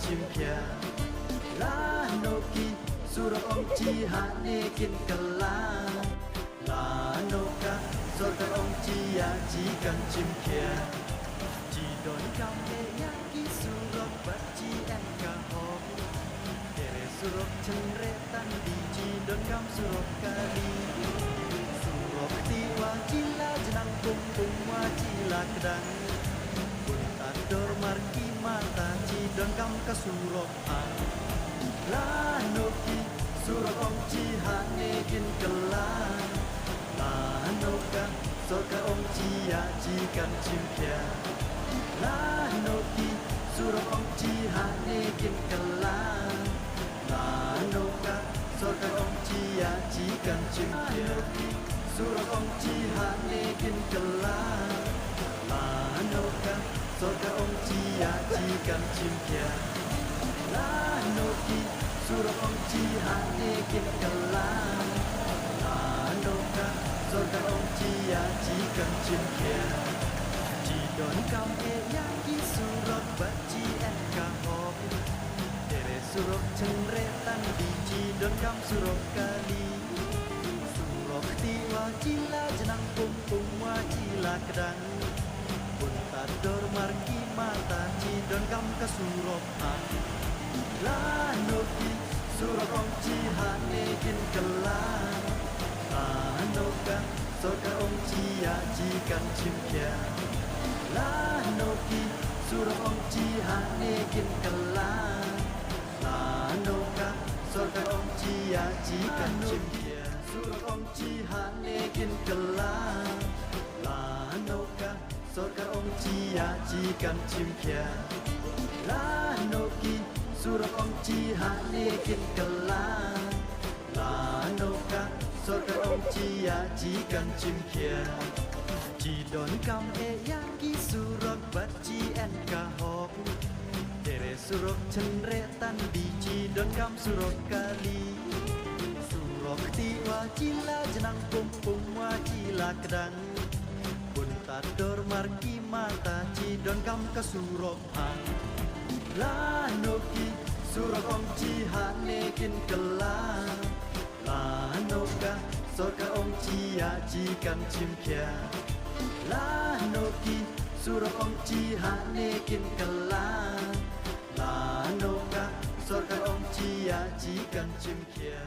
chim kia la no ki surah om chi hane kin kala la no ka surga om chi ya chi kan chim kia chi don kam e ya ki surah bat chi en ka ho tere surah cendre tan di chi don kam surah kali surah ti wa chi la janang pum pum wa chi la kedang pun tador marki mata chi don kam ka surah an la no ki surah om chi hane kin kala la no ka surga om chi ya chi kan chim kia la no ki surah om chi hane kin kala la no ka surga om chi ya chi kan chim kia surah om chi hane kin kala la no ka surga om chi ya chi kan chim kia la no ki surah om chi hane kin kala la no ka surga om chi ya chi kan chim kia chi don kam e ya ki surah bat chi en ka ho tere surah cendre tan di chi don kam surah kali surah ti wa chi la janang pum pum wa chi la kedang pun tador marki mata chi don kam ka surah an la no ki surah om chi hane kin kala la no ka surga om chi ya chi kan chim kia la no ki surah om chi hane kin kala la no ka surga om chi ya chi kan chim kia surah om chi hane kin kala la no ka surga om chi ya chi kan chim kia la no ki surah om chi hane kin kala la no ka surga om chi ya chi kan chim kia chi don kam e ya ki surah bat chi en ka hop tere surah cendre tan di chi don kam surah kali surah ti wa chi la janang pum pum wa chi la kedang pun tador marki mata chi don kam ka surah an la no ki surah om chi hane kin kala la no ka surga om chi ya chi kan chim kia la no ki surah om chi hane kin kala la no ka surga om chi ya chi kan chim kia